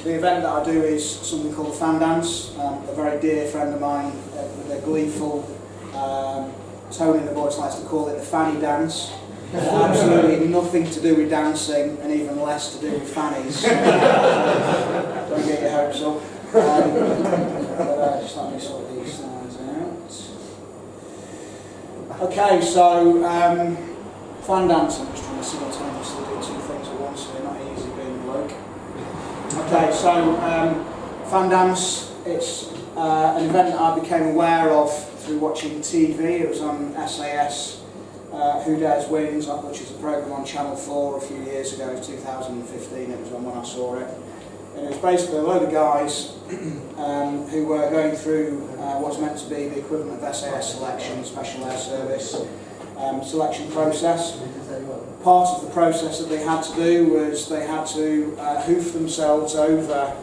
The event that I do is something called the fan dance. A very dear friend of mine with a gleeful tone in the voice likes to call it the fanny dance. Absolutely nothing to do with dancing and even less to do with fannies. Don't get your hopes up. Just let me sort these slides out. Okay, so fan dancing. I'm just trying to simultaneously do two things at once, so not easy being a bloke. Okay, so fan dance, it's an event that I became aware of through watching TV. It was on SAS, Who Dares Wins, which is a programme on Channel 4 a few years ago, 2015 it was on when I saw it. And it was basically a load of guys who were going through what's meant to be the equivalent of SAS selection, Special Air Service selection process. Part of the process that they had to do was they had to hoof themselves over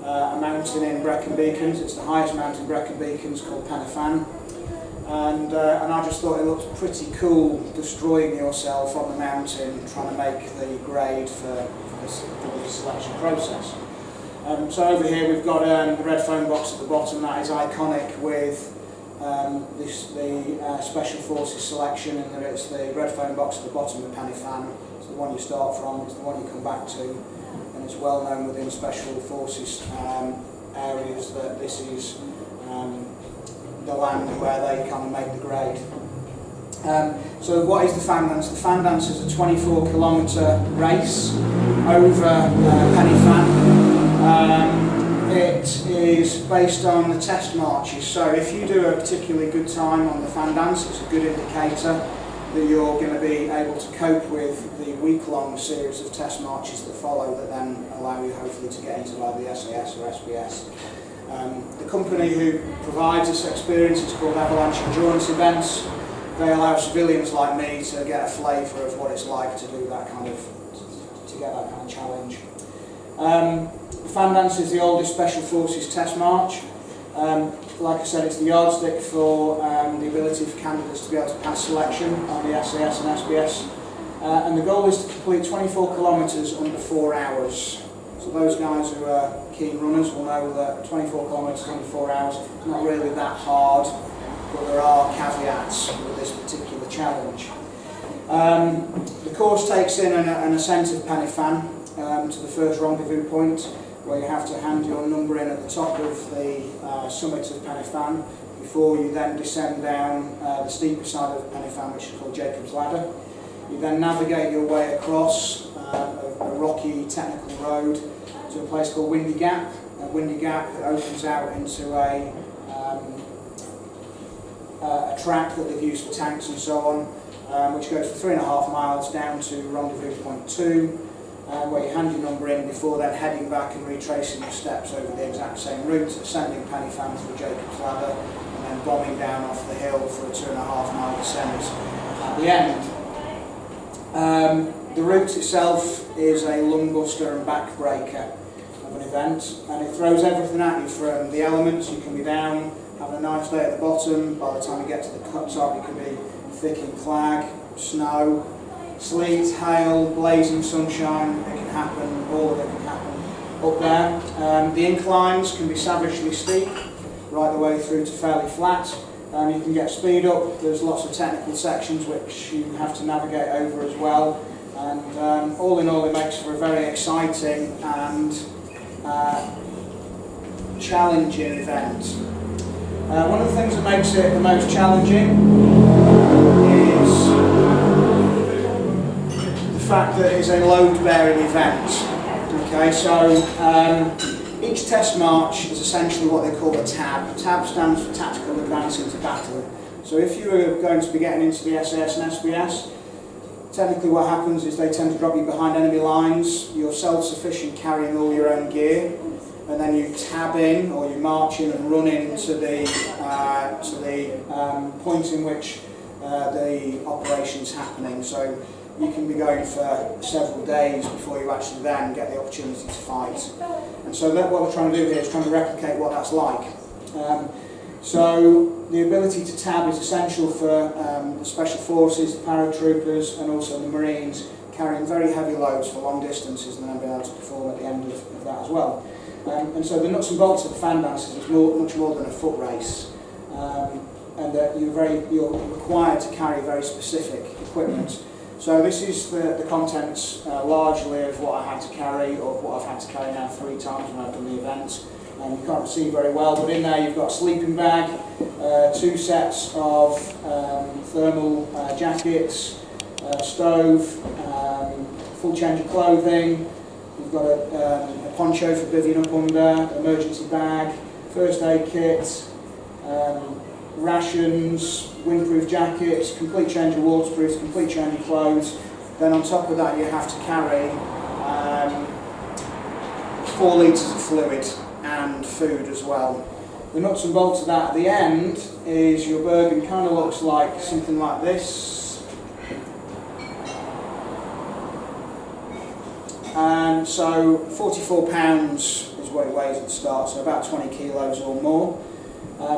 a mountain in Brecon Beacons. It's the highest mountain in Brecon Beacons, called Pen y Fan. And I just thought it looked pretty cool, destroying yourself on the mountain, trying to make the grade for the selection process. So over here we've got the red phone box at the bottom. That is iconic with the Special Forces selection, and that it's the red phone box at the bottom of Pen y Fan. It's the one you start from, it's the one you come back to, and it's well known within Special Forces areas that this is the land where they kind of make the grade. So what is the fan dance? The fan dance is a 24-kilometre race over Pen y Fan. It is based on the test marches, so if you do a particularly good time on the fan dance, it's a good indicator that you're going to be able to cope with the week-long series of test marches that follow, that then allow you hopefully to get into either the SAS or SBS. The company who provides this experience is called Avalanche Endurance Events. They allow civilians like me to get a flavour of what it's like to do that kind of, to get that kind of challenge. The fan dance is the oldest Special Forces test march. Like I said, it's the yardstick for the ability for candidates to be able to pass selection on the SAS and SBS. And the goal is to complete 24 kilometres under 4 hours. So those guys who are keen runners will know that 24 kilometres under 4 hours is not really that hard, but there are caveats with this particular challenge. The course takes in an ascent of Pen y Fan to the first rendezvous point, where you have to hand your number in at the top of the summit of Pen y Fan before you then descend down the steeper side of Pen y Fan, which is called Jacob's Ladder. You then navigate your way across a rocky technical road to a place called Windy Gap. Windy Gap opens out into a track that they've used for tanks and so on, which goes for 3.5 miles down to rendezvous point 2, where you hand your number in before then heading back and retracing your steps over the exact same route, ascending Pen y Fan through Jacob's Ladder, and then bombing down off the hill for a 2.5-mile descent at the end. The route itself is a lungbuster and backbreaker of an event, and it throws everything at you from the elements. You can be down, having a nice day at the bottom. By the time you get to the top, you can be thick in clag, snow, sleet, hail, blazing sunshine. It can happen, all of it can happen up there. The inclines can be savagely steep, right the way through to fairly flat. You can get speed up. There's lots of technical sections which you have to navigate over as well. And all in all, it makes for a very exciting and challenging event. One of the things that makes it the most challenging is the fact that it's a load-bearing event. Okay, so each test march is essentially what they call a TAB. TAB stands for Tactical Advance into Battle. So if you are going to be getting into the SAS and SBS, technically what happens is they tend to drop you behind enemy lines. You're self-sufficient carrying all your own gear, and then you tab in, or you march in and run into the point in which the operation's happening. So you can be going for several days before you actually then get the opportunity to fight. And so what we're trying to do here is trying to replicate what that's like. So the ability to tab is essential for the Special Forces, the paratroopers, and also the Marines, carrying very heavy loads for long distances and then being able to perform at the end of that as well. And so the nuts and bolts of the fan dances is much more than a foot race, and that you're required to carry very specific equipment. So this is the contents largely of what I had to carry, or what I've had to carry now 3 times when I've done the event. You can't see very well, but in there you've got a sleeping bag, 2 sets of thermal jackets, stove, full change of clothing. You've got a poncho for bivvying up under, emergency bag, first aid kit, rations, windproof jackets, complete change of waterproofs, complete change of clothes. Then on top of that you have to carry 4 litres of fluid and food as well. The nuts and bolts of that at the end is your Brecon kind of looks like something like this. And so 44 pounds is what it weighs at the start, so about 20 kilos or more.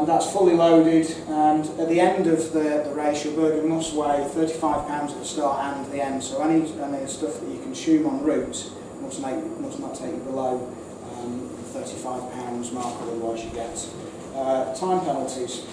That's fully loaded, and at the end of the race your Brecon must weigh 35 pounds at the start and the end, so any stuff that you consume en route must not take you below the 35 pounds mark, otherwise you get time penalties.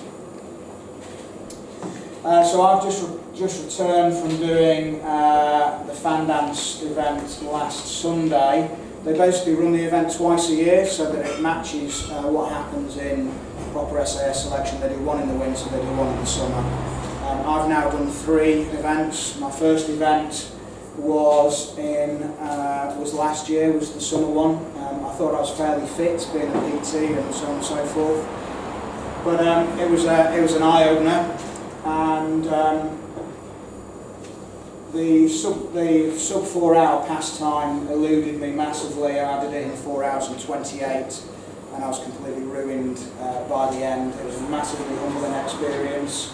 So I've just returned from doing the fan dance event last Sunday. They basically run the event twice a year so that it matches what happens in proper SAS selection. They do one in the winter, they do one in the summer. I've now done 3 events. My first event was last year, was the summer one. I thought I was fairly fit, being a PT and so on and so forth. But it was an eye-opener, and the sub 4 hour pastime eluded me massively. I did it in 4 hours and 28, and I was completely ruined by the end. It was a massively humbling experience,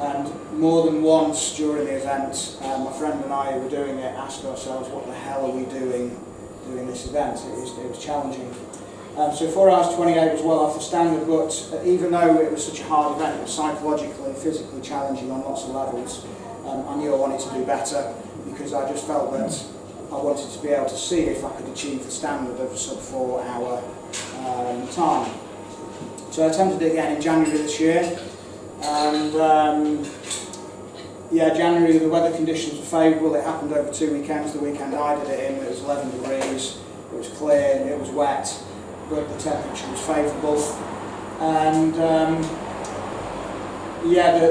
and more than once during the event, my friend and I who were doing it asked ourselves, what the hell are we doing this event? It was challenging. So 4 hours 28 was well off the standard, but even though it was such a hard event, it was psychologically and physically challenging on lots of levels. I knew I wanted to do better, because I just felt that I wanted to be able to see if I could achieve the standard of a sub 4 hour time. So I attempted it again in January this year, and January the weather conditions were favourable. It happened over 2 weekends. The weekend I did it in, it was 11 degrees, it was clear, it was wet, but the temperature was favourable. And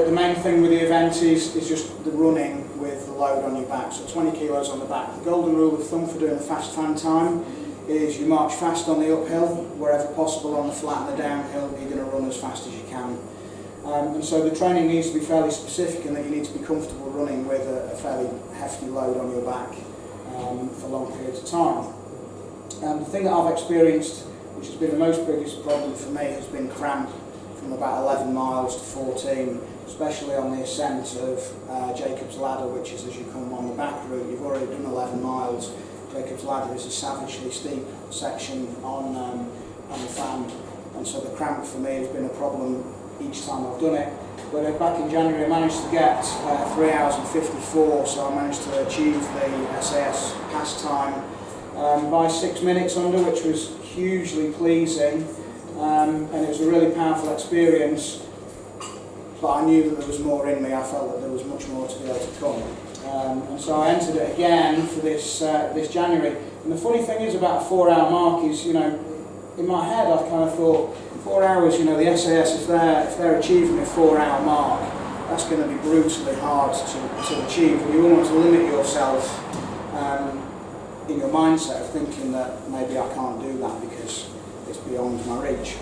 the main thing with the event is just the running with the load on your back, so 20 kilos on the back. The golden rule of thumb for doing a fast fan time is you march fast on the uphill, wherever possible on the flat and the downhill you're going to run as fast as you can. And so the training needs to be fairly specific, in that you need to be comfortable running with a fairly hefty load on your back for long periods of time. The thing that I've experienced, which has been the biggest problem for me, has been cramp from about 11 miles to 14, especially on the ascent of Jacob's Ladder, which is as you come on the back route. You've already done 11 miles. Jacob's Ladder is a savagely steep section on the fan, and so the cramp for me has been a problem each time I've done it. But back in January I managed to get 3 hours and 54, so I managed to achieve the SAS pass time by 6 minutes under, which was hugely pleasing, and it was a really powerful experience. But I knew that there was more in me. I felt that there was much more to be able to come, and so I entered it again for this January. And the funny thing is about a 4 hour mark is, in my head I kind of thought, 4 hours, the SAS, if they're achieving a 4 hour mark, that's going to be brutally hard to achieve, and you almost limit yourself in your mindset of thinking that maybe I can't do that because it's beyond my reach.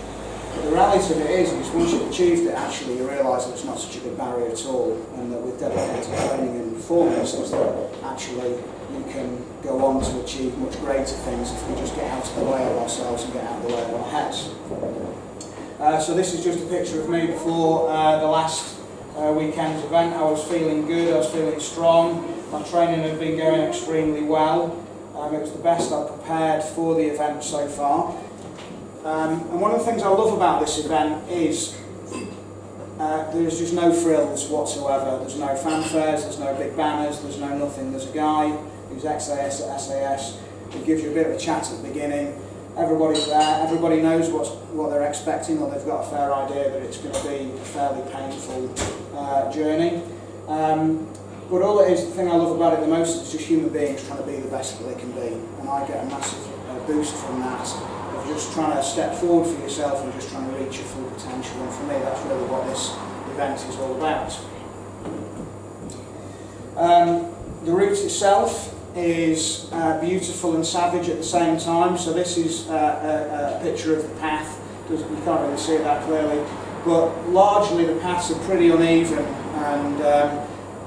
But the reality of it is once you've achieved it, actually you realise that it's not such a big barrier at all, and that with dedicated training and performances that actually you can go on to achieve much greater things if we just get out of the way of ourselves and get out of the way of our heads. So this is just a picture of me before the last weekend's event. I was feeling good, I was feeling strong, my training had been going extremely well. It was the best I've prepared for the event so far. And one of the things I love about this event is there's just no frills whatsoever. There's no fanfares, there's no big banners, there's no nothing. There's a guy who's ex-SAS at SAS who gives you a bit of a chat at the beginning, Everybody's there, everybody knows what they're expecting, or they've got a fair idea that it's going to be a fairly painful journey. But all it is, the thing I love about it the most is just human beings trying to be the best that they can be. And I get a massive boost from that, of just trying to step forward for yourself and just trying to reach your full potential. And for me, that's really what this event is all about. The route itself is beautiful and savage at the same time. So this is a picture of the path. You can't really see that clearly, but largely the paths are pretty uneven, and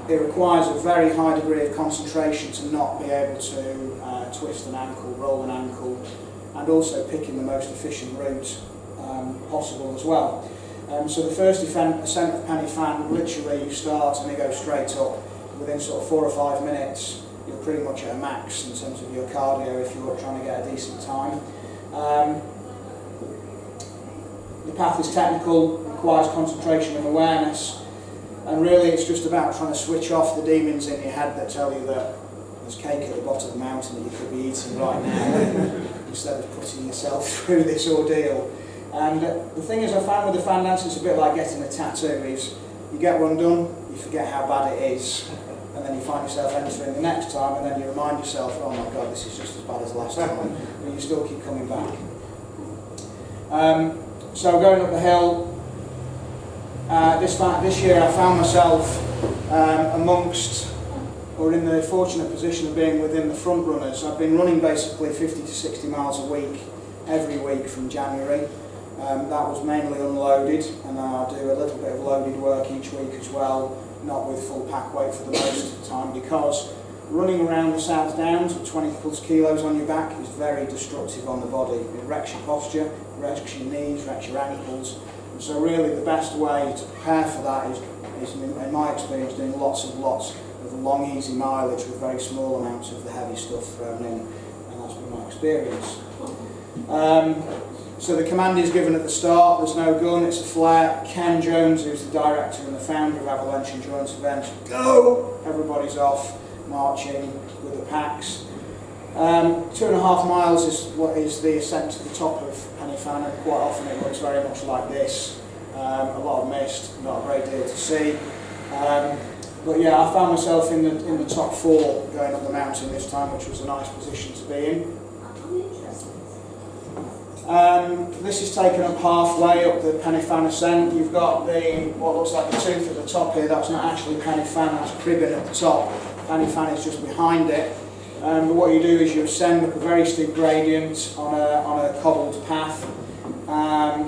it requires a very high degree of concentration to not be able to twist an ankle, roll an ankle, and also picking the most efficient route possible as well. So the first ascent of Pen y Fan, literally you start and it goes straight up. Within sort of 4 or 5 minutes, you're pretty much at a max in terms of your cardio if you're trying to get a decent time. The path is technical, requires concentration and awareness, and really it's just about trying to switch off the demons in your head that tell you that there's cake at the bottom of the mountain that you could be eating right now instead of putting yourself through this ordeal. And the thing is, I found with the fan dance, it's a bit like getting a tattoo. Is you get one done, you forget how bad it is, and then you find yourself entering the next time, and then you remind yourself, oh my god, this is just as bad as last time, but you still keep coming back. So going up the hill, this year I found myself amongst, or in the fortunate position of being within the front runners. I've been running basically 50 to 60 miles a week, every week from January. That was mainly unloaded, and I do a little bit of loaded work each week as well, not with full pack weight for the most of the time, because running around the South Downs with 20 plus kilos on your back is very destructive on the body. It wrecks your posture, wrecks your knees, wrecks your ankles, and so really the best way to prepare for that is in my experience, doing lots of long easy mileage with very small amounts of the heavy stuff thrown in, and that's been my experience. So the command is given at the start, there's no gun, it's a flare. Ken Jones, who's the director and the founder of Avalanche Endurance Events, go! Everybody's off, marching with the packs. 2.5 miles is what is the ascent to the top of Pen y Fan, and quite often it looks very much like this. A lot of mist, not a great deal to see. But yeah, I found myself in the top 4 going up the mountain this time, which was a nice position to be in. This is taken up halfway up the Pen y Fan ascent. You've got what looks like the tooth at the top here. That's not actually Pen y Fan, that's Cribben at the top. Pen y Fan is just behind it. But what you do is you ascend up a very steep gradient on a cobbled path.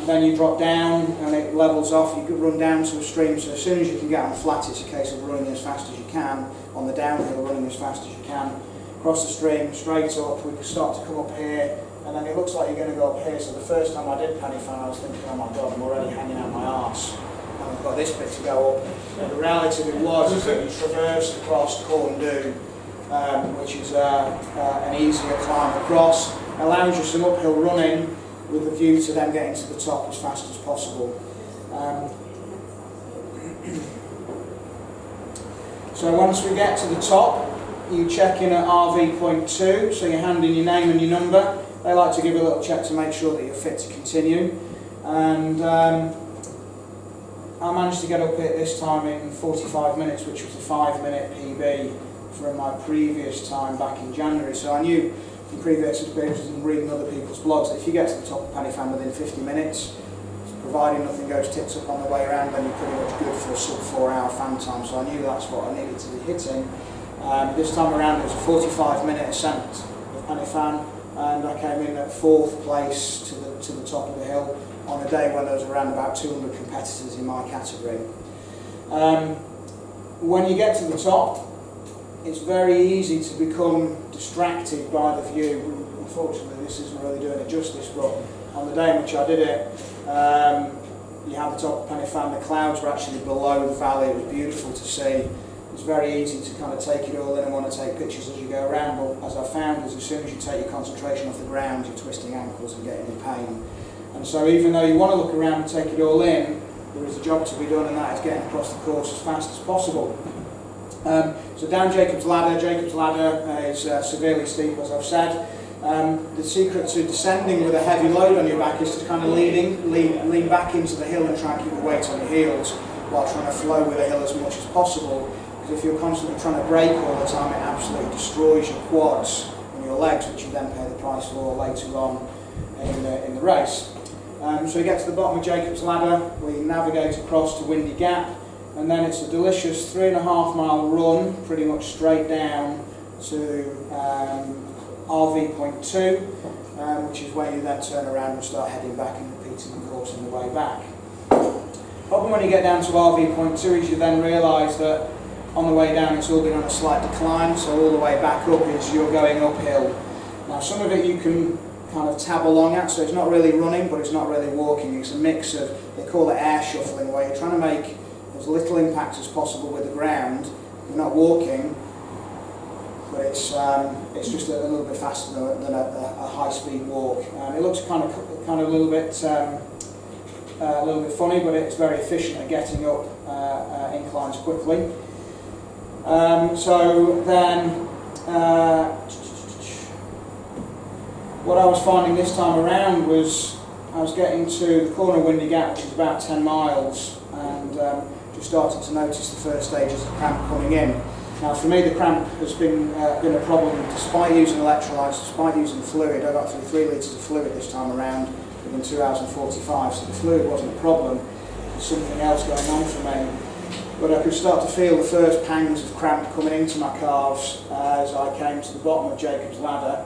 Then you drop down and it levels off. You could run down to a stream, so as soon as you can get on flat, it's a case of running as fast as you can. On the downhill, running as fast as you can. Across the stream, straight up. We can start to come up here, and then it looks like you're going to go up here. So the first time I did Pen y Fan, I was thinking, oh my god, I'm already hanging out my arse, and I've got this bit to go up. And the reality of it was is that you traversed across Corndoo, which is an easier climb across. It allows you some uphill running with the view to then getting to the top as fast as possible. So once we get to the top, you check in at RV point 2, so you hand in your name and your number. They like to give a little check to make sure that you're fit to continue. And I managed to get up here this time in 45 minutes, which was a 5-minute PB from my previous time back in January. So I knew from previous experiences and reading other people's blogs that if you get to the top of Pen y Fan within 50 minutes, providing nothing goes tits up on the way around, then you're pretty much good for a sub 4-hour fan time. So I knew that's what I needed to be hitting. This time around it was a 45-minute ascent of Pen y Fan, and I came in at 4th place to the top of the hill on a day when there was around about 200 competitors in my category. When you get to the top, it's very easy to become distracted by the view. Unfortunately, this isn't really doing it justice, but on the day in which I did it, you had the top of Pen y Fan, the clouds were actually below the valley. It was beautiful to see. It's very easy to kind of take it all in and want to take pictures as you go around, but as I found is as soon as you take your concentration off the ground, you're twisting ankles and getting in pain. And so even though you want to look around and take it all in, there is a job to be done, and that is getting across the course as fast as possible. So down Jacob's Ladder. Jacob's Ladder is severely steep, as I've said. The secret to descending with a heavy load on your back is to kind of lean back into the hill and try and keep the weight on your heels while trying to flow with the hill as much as possible. Because if you're constantly trying to brake all the time, it absolutely destroys your quads and your legs, which you then pay the price for later on in the race. So we get to the bottom of Jacob's Ladder, we navigate across to Windy Gap, and then it's a delicious 3.5 mile run, pretty much straight down to RV Point 2, which is where you then turn around and start heading back and repeating the course on the way back. The problem when you get down to RV Point 2 is you then realise that on the way down it's all been on a slight decline, so all the way back up is you're going uphill. Now some of it you can kind of tab along at, so it's not really running but it's not really walking. It's a mix of, they call it air shuffling, where you're trying to make as little impact as possible with the ground. You're not walking, but it's just a little bit faster than a high-speed walk. It looks kind of a little bit funny, but it's very efficient at getting up inclines quickly. So then, what I was finding this time around was I was getting to the corner of Windy Gap, which is about 10 miles, and just started to notice the first stages of cramp coming in. Now for me the cramp has been a problem despite using electrolytes, despite using fluid. I got through 3 litres of fluid this time around within 2 hours and 45, so the fluid wasn't a problem. There's something else going on for me. But I could start to feel the first pangs of cramp coming into my calves as I came to the bottom of Jacob's Ladder.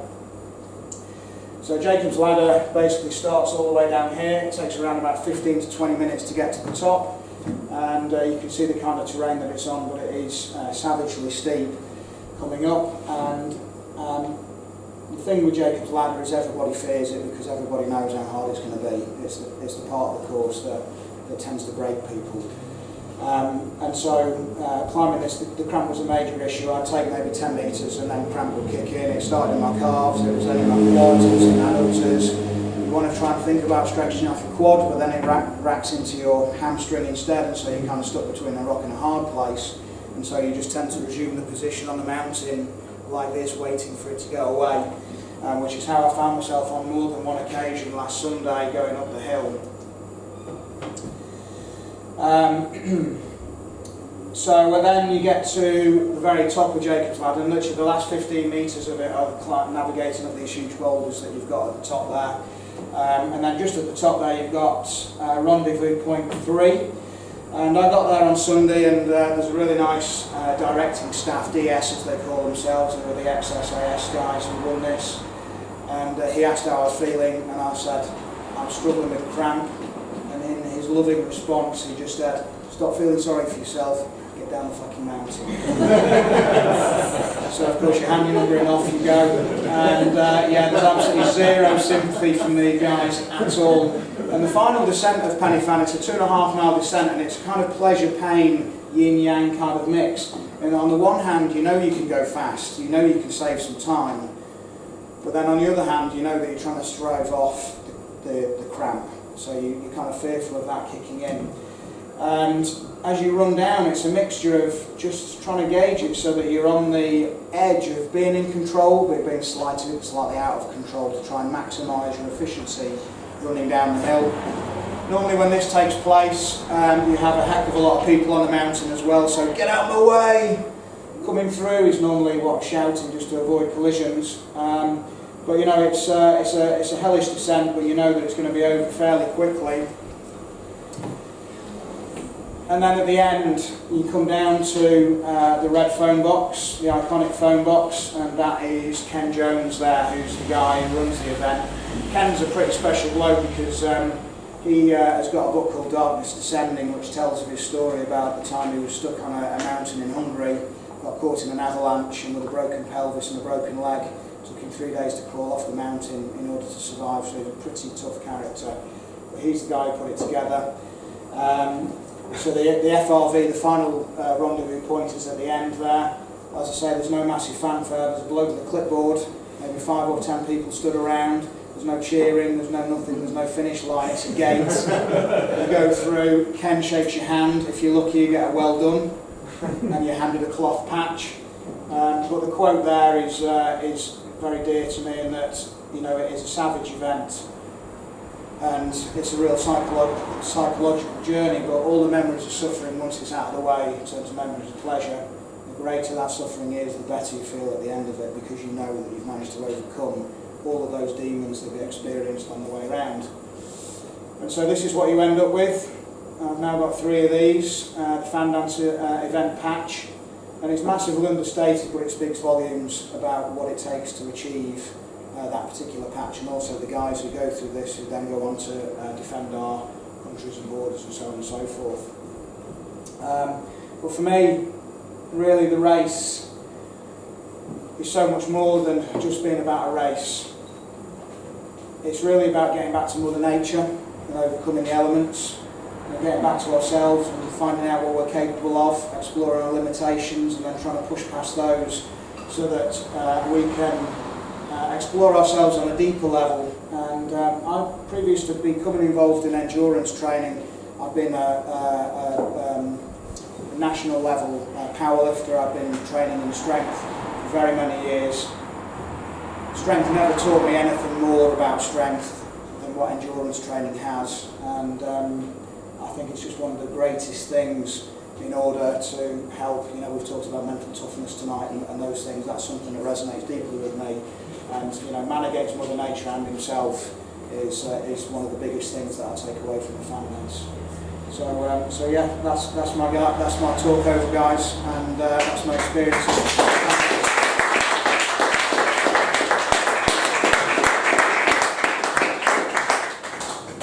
So Jacob's Ladder basically starts all the way down here. It takes around about 15 to 20 minutes to get to the top. And you can see the kind of terrain that it's on, but it is savagely steep coming up. And the thing with Jacob's Ladder is everybody fears it because everybody knows how hard it's going to be. It's the part of the course that tends to break people. And so climbing this, the cramp was a major issue. I'd take maybe 10 metres and then cramp would kick in. It started in my calves, it was then in my quads, it was in my adductors. You want to try and think about stretching off your quad, but then it racks into your hamstring instead, and so you're kind of stuck between a rock and a hard place. And so you just tend to resume the position on the mountain like this, waiting for it to go away, which is how I found myself on more than one occasion last Sunday going up the hill. So then you get to the very top of Jacob's Ladder, and literally the last 15 metres of it are navigating up these huge boulders that you've got at the top there. And then just at the top there you've got Rendezvous Point 3. And I got there on Sunday, and there's a really nice directing staff, DS as they call themselves, and they're the ex-SAS guys who run this. And he asked how I was feeling, and I said, I'm struggling with cramp. And in his loving response, he just said, stop feeling sorry for yourself, get down the fucking mountain. So of course you hand your number and off you go. And yeah, there's absolutely zero sympathy from the guys at all. And the final descent of Pen y Fan, it's a 2.5 mile descent, and it's kind of pleasure-pain, yin-yang kind of mix. And on the one hand, you know you can go fast, you know you can save some time. But then on the other hand, you know that you're trying to strive off the cramp. So you're kind of fearful of that kicking in. And as you run down, it's a mixture of just trying to gauge it so that you're on the edge of being in control, but being slightly out of control to try and maximise your efficiency running down the hill. Normally when this takes place, you have a heck of a lot of people on the mountain as well, so get out of my way! Coming through is normally shouting just to avoid collisions. But you know, it's a hellish descent, but you know that it's going to be over fairly quickly. And then at the end, you come down to the red phone box, the iconic phone box, and that is Ken Jones there, who's the guy who runs the event. Ken's a pretty special bloke because he has got a book called Darkness Descending, which tells of his story about the time he was stuck on a mountain in Hungary, got caught in an avalanche, and with a broken pelvis and a broken leg, it took him 3 days to crawl off the mountain in order to survive, so he's a pretty tough character. But he's the guy who put it together. So the FRV, the final rendezvous point, is at the end there. As I say, there's no massive fanfare, there's a bloke with a clipboard, maybe 5 or 10 people stood around, there's no cheering, there's no nothing, there's no finish line, it's a gate. You go through, Ken shakes your hand, if you're lucky you get a well done, and you're handed a cloth patch. But the quote there is very dear to me, in that, you know, it is a savage event and it's a real psychological journey, but all the memories of suffering, once it's out of the way, in terms of memories of pleasure, the greater that suffering is, the better you feel at the end of it, because you know that you've managed to overcome all of those demons that we experienced on the way around. And so this is what you end up with. I've now got 3 of these, the Fan Dance event patch, and it's massively understated, but it speaks volumes about what it takes to achieve that particular patch, and also the guys who go through this, who then go on to defend our countries and borders and so on and so forth. But for me, really the race is so much more than just being about a race. It's really about getting back to Mother Nature and overcoming the elements, and getting back to ourselves and finding out what we're capable of, exploring our limitations, and then trying to push past those so that we can explore ourselves on a deeper level. And I, previous to becoming involved in endurance training, I've been a national level powerlifter. I've been training in strength for very many years. Strength never taught me anything more about strength than what endurance training has, and I think it's just one of the greatest things in order to help. You know, we've talked about mental toughness tonight and those things. That's something that resonates deeply with me. And you know, man against Mother Nature and himself is one of the biggest things that I take away from the Fan Dance. So yeah, that's my talk over, guys, and that's my experiences.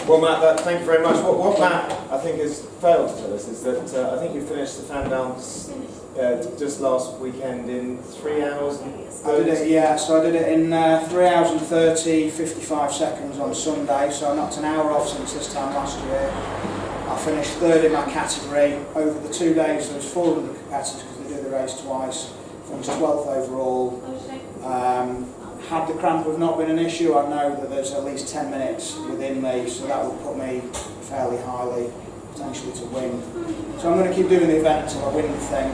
Well, Matt, thank you very much. What Matt, I think, has failed to tell us is that I think you finished the Fan Dance just last weekend in 3 hours and 30 I did it, yeah, so I did it in 3 hours and 55 seconds on Sunday, so I knocked an hour off since this time last year. I finished 3rd in my category. Over the 2 days there was 400 competitors because they do the race twice. Finished 12th overall. Had the cramp have not been an issue, I know that there's at least 10 minutes within me, so that would put me fairly highly, potentially to win. So I'm going to keep doing the event until I win the thing.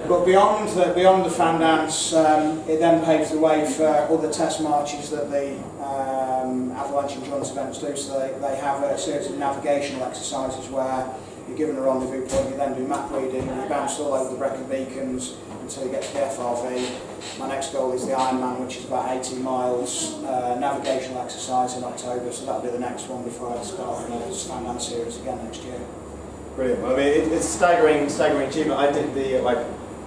But beyond the Fan Dance, it then paves the way for other test marches that the Avalanche Endurance events do. So they have a series of navigational exercises where you're given a rendezvous point, you then do map reading, you bounce all over the Brecon Beacons until you get to the FRV. My next goal is the Ironman, which is about 18 miles, navigational exercise in October, so that'll be the next one before I start another Fan Dance series again next year. Brilliant. Well, I mean, it's staggering achievement. I did a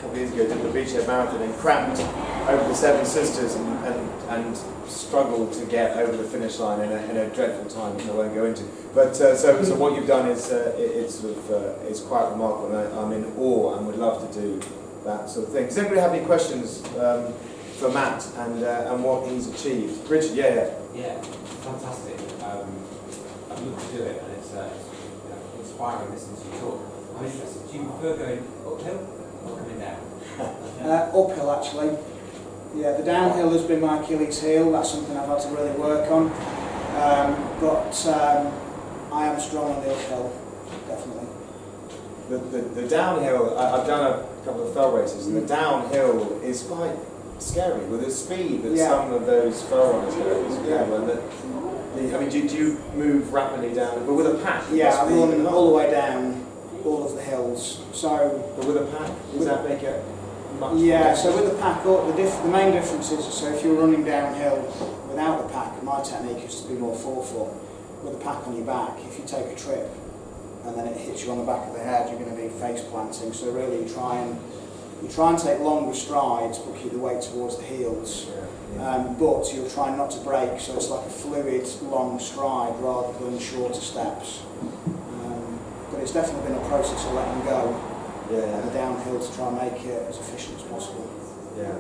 couple of years ago, did the Beachhead Marathon and cramped over the Seven Sisters and struggled to get over the finish line in a dreadful time, which I won't go into. But so what you've done is it's quite remarkable, and I'm in awe and would love to do that sort of thing. Does anybody have any questions for Matt and what he's achieved? Richard, yeah. Yeah, fantastic. I'd love to do it, and it's inspiring listening to you talk. I'm interested. Do you prefer going uphill or coming down? Uphill, actually. Yeah, the downhill has been my Achilles heel. That's something I've had to really work on. But I am strong on the uphill, definitely. The downhill, I've done a couple of fell races, and the downhill is quite scary with the speed that some of those fell runners go. I mean, do you move rapidly down, but with a pack? Yeah, I run all the way down all of the hills. But with a pack, does that make it much? Yeah, so with the pack, the main difference is, so if you're running downhill without the pack, my technique is to be more forefoot. With the pack on your back, if you take a trip and then it hits you on the back of the head, you're going to be face planting. So really, you try and take longer strides, but keep the weight towards the heels. But you'll try not to break, so it's like a fluid, long stride rather than shorter steps. But it's definitely been a process of letting go on the downhill to try and make it as efficient as possible. Yeah,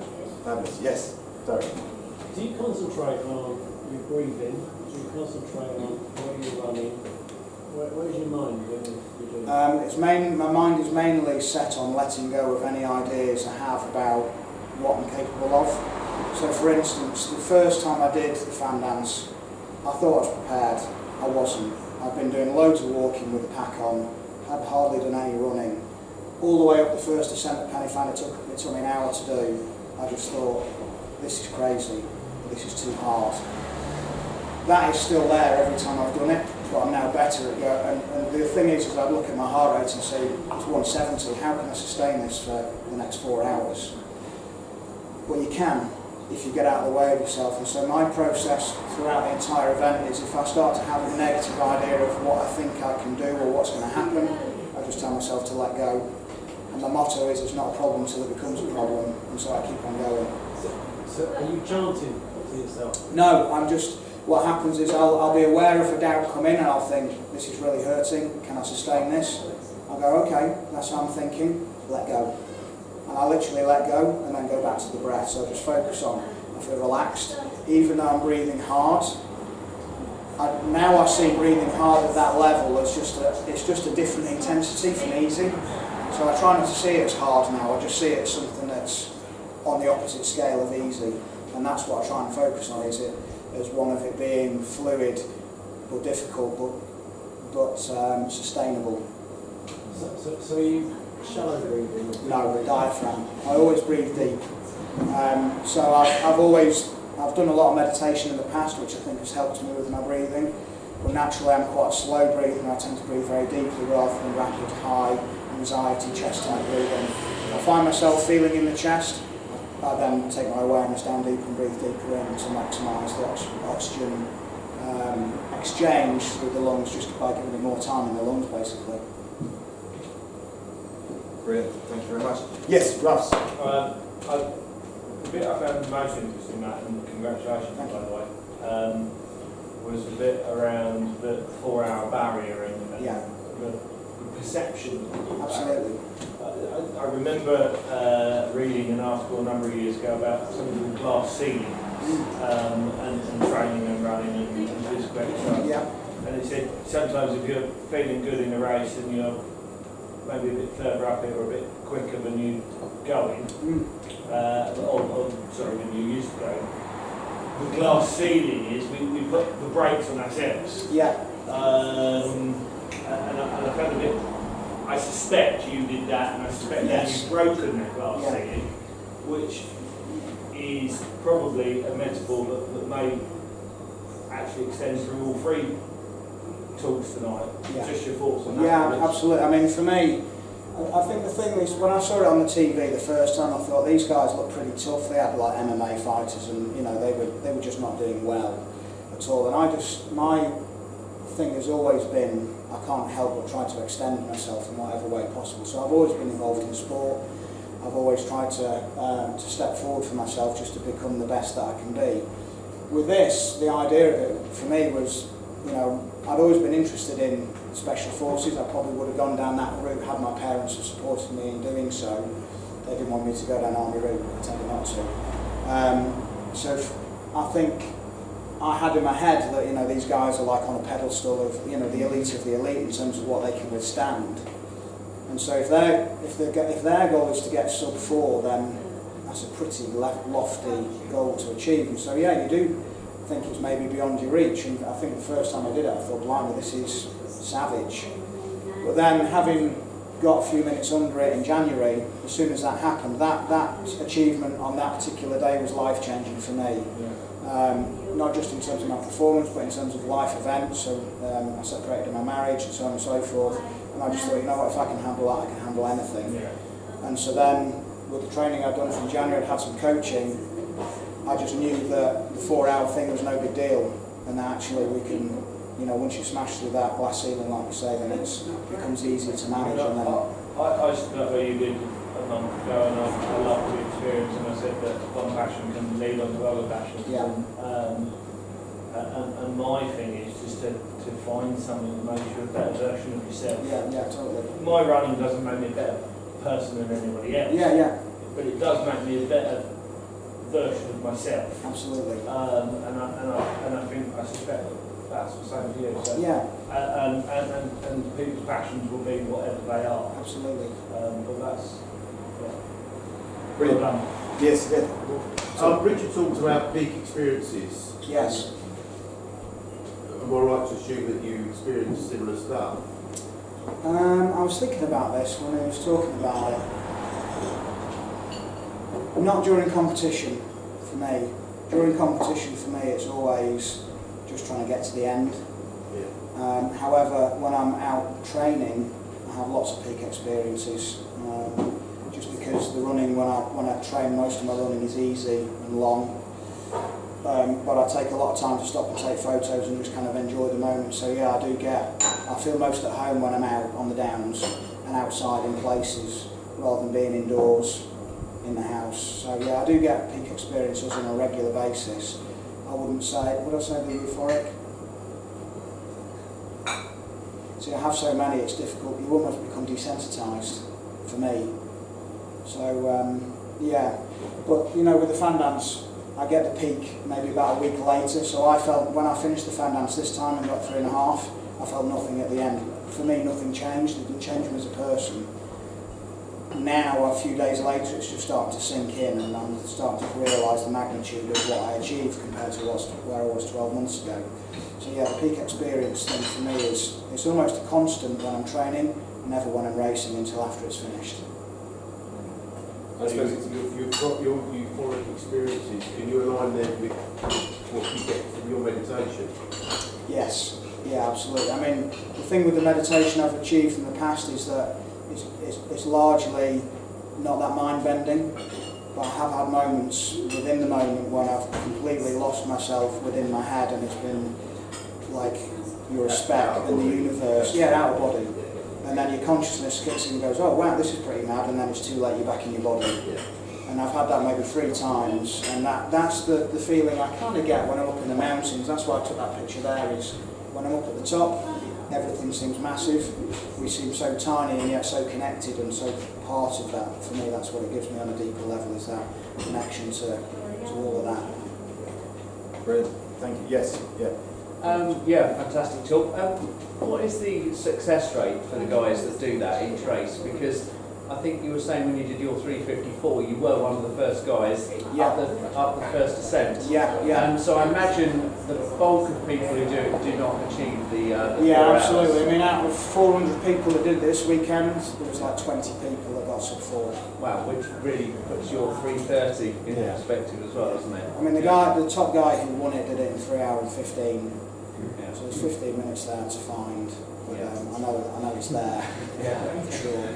fabulous. Yes, Derek. Do you concentrate on your breathing? Do you concentrate on where you're running? Where's your mind when you're doing it? My mind is mainly set on letting go of any ideas I have about what I'm capable of. So for instance, the first time I did the Fan Dance, I thought I was prepared. I wasn't. I've been doing loads of walking with the pack on, had hardly done any running. All the way up the first descent at Penny Fan, it took me an hour to do. I just thought, this is crazy, this is too hard. That is still there every time I've done it, but I'm now better at it. And the thing is I look at my heart rate and say, it's 170, how can I sustain this for the next 4 hours? Well, you can, if you get out of the way of yourself. And so my process throughout the entire event is, if I start to have a negative idea of what I think I can do or what's going to happen, I just tell myself to let go. And my motto is, it's not a problem until it becomes a problem, and so I keep on going. So are you chanting to yourself? No, I'm just, what happens is I'll be aware of a doubt come in and I'll think, this is really hurting, can I sustain this? I'll go, okay, that's what I'm thinking, let go. And I literally let go and then go back to the breath. So I just focus on, I feel relaxed, even though I'm breathing hard. Now I see breathing hard at that level as it's just a different intensity from easy. So I try not to see it as hard now, I just see it as something that's on the opposite scale of easy. And that's what I try and focus on, is it as one of it being fluid but difficult but sustainable. So you shallow breathing? No, diaphragm. I always breathe deep. So I've done a lot of meditation in the past, which I think has helped me with my breathing. But naturally I'm quite a slow breather, and I tend to breathe very deeply rather than rapid, high, anxiety, chest type breathing. If I find myself feeling in the chest, I then take my awareness down deep and breathe deeper in to maximise the oxygen exchange through the lungs, just by giving it more time in the lungs, basically. Brilliant, thank you very much. Yes, Russ. The bit I found most interesting, Matt, and congratulations by the way, was the bit around the 4-hour barrier and the perception. Absolutely. I remember reading an article a number of years ago about something called glass ceilings and training and running and physical exercise. Yeah. And it said sometimes if you're feeling good in a race and you're maybe a bit further up it or a bit quicker than you going, when you used to go, the glass ceiling is we put the brakes on ourselves. Yeah. And I found a bit, I suspect you did that, and I suspect that you've broken that glass ceiling, which is probably a metaphor that may actually extend through all 3 talks tonight. Yeah. Just your thoughts on that. Yeah, absolutely. I mean, for me, I think the thing is, when I saw it on the TV the first time, I thought these guys look pretty tough. They had like MMA fighters, and they were just not doing well at all. And my thing has always been, I can't help but try to extend myself in whatever way possible. So I've always been involved in sport. I've always tried to step forward for myself, just to become the best that I can be. With this, the idea of it for me was, I'd always been interested in special forces. I probably would have gone down that route had my parents have supported me in doing so. They didn't want me to go down army route, I tended not to. So I think I had in my head that these guys are like on a pedestal of the elite of the elite in terms of what they can withstand. And so if their goal is to get sub 4, then that's a pretty lofty goal to achieve. And so you do think it's maybe beyond your reach. And I think the first time I did it, I thought, blimey, this is savage. But then, having got a few minutes under it in January, as soon as that happened, that achievement on that particular day was life-changing for me. Not just in terms of my performance, but in terms of life events. So I separated in my marriage and so on and so forth. And I just thought, if I can handle that, I can handle anything. Yeah. And so then, with the training I'd done from January, I'd had some coaching. I just knew that the 4-hour thing was no big deal, and that actually we can, once you smash through that glass ceiling, like you say, then it becomes easier to manage. And then I stood up where you did a month ago, and I loved the experience, and I said that one passion can lead on to other passions. Yeah. And my thing is just to find something that makes you a better version of yourself. Yeah, totally. My running doesn't make me a better person than anybody else. Yeah. But it does make me a better version of myself. Absolutely. And I suspect that's the same for you. So, yeah. And people's passions will be whatever they are. Absolutely. But that's brilliant. Well done. Yes. Richard talked about peak experiences. Yes. Am I right to assume that you experienced similar stuff? I was thinking about this when he was talking about it. Not during competition, for me. During competition, for me, it's always just trying to get to the end. However, when I'm out training, I have lots of peak experiences. Just because the running, when I train, most of my running is easy and long. But I take a lot of time to stop and take photos and just kind of enjoy the moment. So yeah, I feel most at home when I'm out on the downs and outside in places rather than being indoors in the house. So yeah, I do get peak experiences on a regular basis. I wouldn't say, would I say the euphoric? See, I have so many, it's difficult. You almost become desensitised for me. So yeah, but you know, with the fan dance, I get the peak maybe about a week later. So I felt when I finished the fan dance this time and got 3.5, I felt nothing at the end. For me, nothing changed. It didn't change me as a person. Now, a few days later, it's just starting to sink in, and I'm starting to realise the magnitude of what I achieved compared to where I was 12 months ago. So yeah, the peak experience thing for me is it's almost a constant when I'm training, never when I'm racing until after it's finished. I suppose you've got your euphoric experiences. Can you align them with what you get from your meditation? Yes, yeah, absolutely. I mean, the thing with the meditation I've achieved in the past is that it's largely not that mind-bending, but I have had moments within the moment when I've completely lost myself within my head, and it's been like your respect and the universe, out of body. And then your consciousness kicks in and goes, oh wow, this is pretty mad, and then it's too late, you're back in your body. And I've had that maybe 3 times, and that's the feeling I kind of get when I'm up in the mountains. That's why I took that picture there, is when I'm up at the top, everything seems massive. We seem so tiny and yet so connected and so part of that. For me, that's what it gives me on a deeper level, is that connection to all of that. Brilliant. Thank you. Yes. Yeah. Yeah, fantastic talk. What is the success rate for the guys that do that in trace? Because I think you were saying when you did your 354, you were one of the first guys up the first ascent. Yeah. So I imagine the bulk of people who do it do not achieve the 4 hours. Absolutely. I mean, out of 400 people that did this weekend, there was like 20 people that got sub 4. Wow, which really puts your 330 in perspective as well, doesn't it? I mean, the top guy who won it did it in 3 hours and 15. Yeah. So there's 15 minutes there to find. But I know it's there. For sure.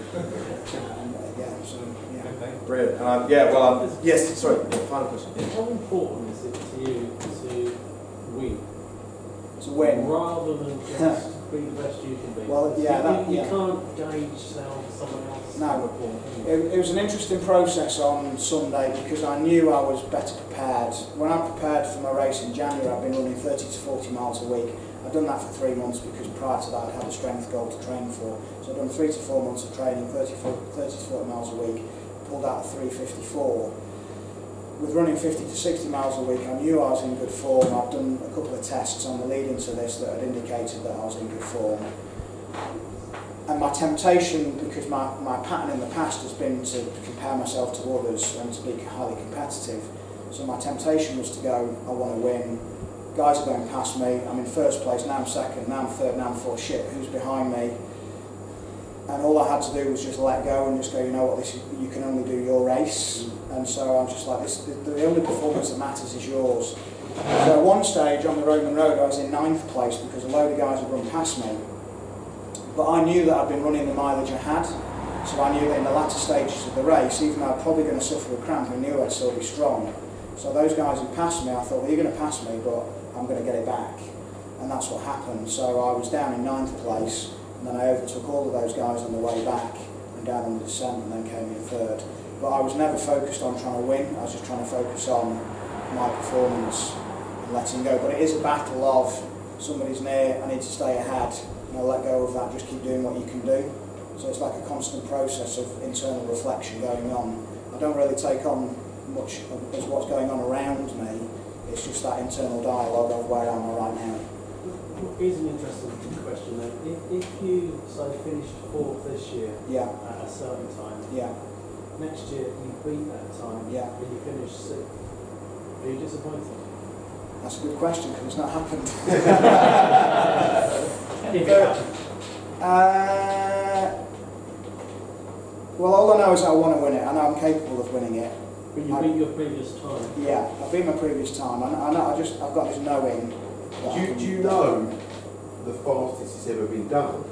Brilliant. Yes. Sorry. Final question. Yeah. How important is it to you to win? To win. Rather than just be the best you can be. Well, you can't gauge how someone else. No. It was an interesting process on Sunday because I knew I was better prepared. When I prepared for my race in January, I've been running 30 to 40 miles a week. I've done that for 3 months because prior to that I'd had a strength goal to train for. So I've done 3 to 4 months of training, 30 to 40 miles a week, pulled out a 354. With running 50 to 60 miles a week, I knew I was in good form. I've done a couple of tests on the lead into this that had indicated that I was in good form. And my temptation, because my pattern in the past has been to compare myself to others and to be highly competitive. So my temptation was to go, I want to win. Guys are going past me, I'm in first place, now I'm second, now I'm third, now I'm fourth, shit, who's behind me? And all I had to do was just let go and just go, you know what, you can only do your race. And so I'm just like, the only performance that matters is yours. So at one stage on the Roman Road, I was in 9th place because a load of guys had run past me. But I knew that I'd been running the mileage I had, so I knew that in the latter stages of the race, even though I'm probably going to suffer a cramp, I knew I'd still be strong. So those guys who passed me, I thought, well, you're going to pass me, but I'm going to get it back. And that's what happened. So I was down in 9th place, and then I overtook all of those guys on the way back, and down on the descent, and then came in 3rd. But I was never focused on trying to win, I was just trying to focus on my performance and letting go. But it is a battle of somebody's near, I need to stay ahead. And I'll let go of that, just keep doing what you can do. So it's like a constant process of internal reflection going on. I don't really take on much as what's going on around me, it's just that internal dialogue of where am I right now. Here's an interesting question then. If you finished 4th this year at a certain time, next year you beat that time, and you finish 6th, are you disappointed? That's a good question because it's not happened. Well, all I know is I want to win it. I know I'm capable of winning it. But you beat your previous time. Yeah, I've beat my previous time. I know. I've got this knowing. Do you know the fastest it's ever been done?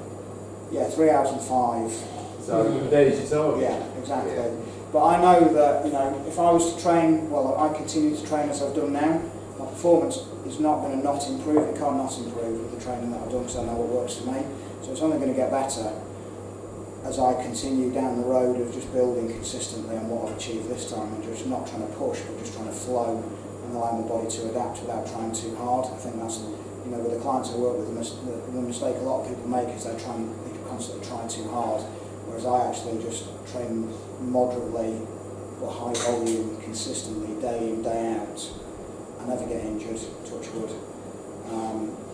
Yeah, 3 hours and 5. So there's your target. Yeah, exactly. Yeah. But I know that, you know, if I was to train, well, I continue to train as I've done now, my performance is not going to not improve. It can't not improve with the training that I've done, because I know what works for me. So it's only going to get better as I continue down the road of just building consistently on what I've achieved this time, and just not trying to push, but just trying to flow and allow my body to adapt without trying too hard. I think that's, you know, with the clients I work with, the mistake a lot of people make is they constantly try too hard, whereas I actually just train moderately but high volume consistently day in, day out. I never get injured, touch wood,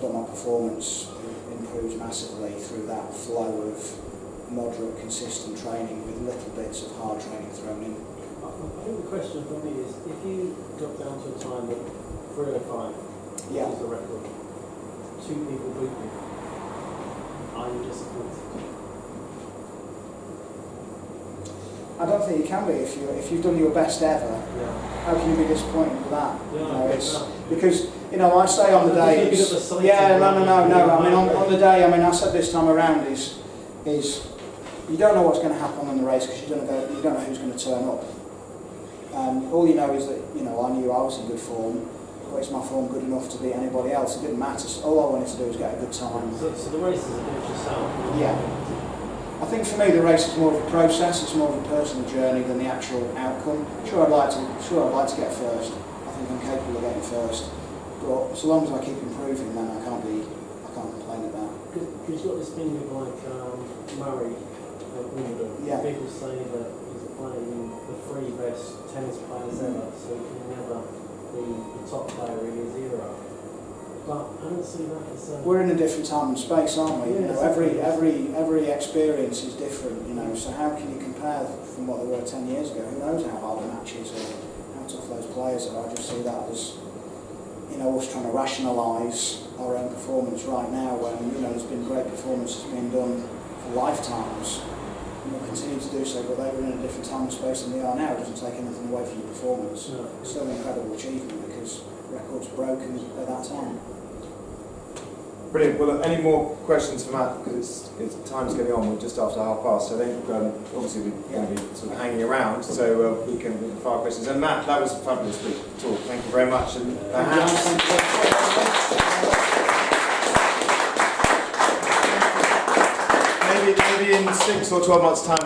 but my performance improves massively through that flow of moderate, consistent training with little bits of hard training thrown in. I think the question for me is, if you got down to a time of 3:05, which is the record, 2 people beat you, are you disappointed? I don't think you can be if you've done your best ever. Yeah. How can you be disappointed with that? Yeah, You know, it's yeah. because, you know, I say on the day. Yeah, no. I mean, on the day. I mean, I said this time around is you don't know what's going to happen on the race, because you don't know who's going to turn up. All you know is that, you know, I knew I was in good form, but is my form good enough to beat anybody else? It didn't matter. So all I wanted to do was get a good time. So the race is against yourself. Yeah. I think for me the race is more of a process. It's more of a personal journey than the actual outcome. Sure, I'd like to get first. I think I'm capable of getting first. But so long as I keep improving, then I can't complain at that. Because you've got this thing with like Murray at Wimbledon. Yeah. People say that he's playing the 3 best tennis players ever, so he can never be the top player in his era. But I don't see that as We're in a different time and space, aren't we? Yeah, You know, every experience is different. You know, so how can you compare from what they were 10 years ago? Who knows how hard the match is or how tough those players are? I just see that as, you know, us trying to rationalise our own performance right now, when, you know, there's been great performances being done for lifetimes, and we'll continue to do so, but they were in a different time and space than they are now. It doesn't take anything away from your performance. No. It's still an incredible achievement because records broken at that time. Brilliant. Well, any more questions for Matt? Because it's time's getting on. We're just after 50:30. So I think obviously we're going to be sort of hanging around, so we can fire questions. And Matt, that was a fabulous talk. Thank you very much. And maybe in 6 or 12 months' time.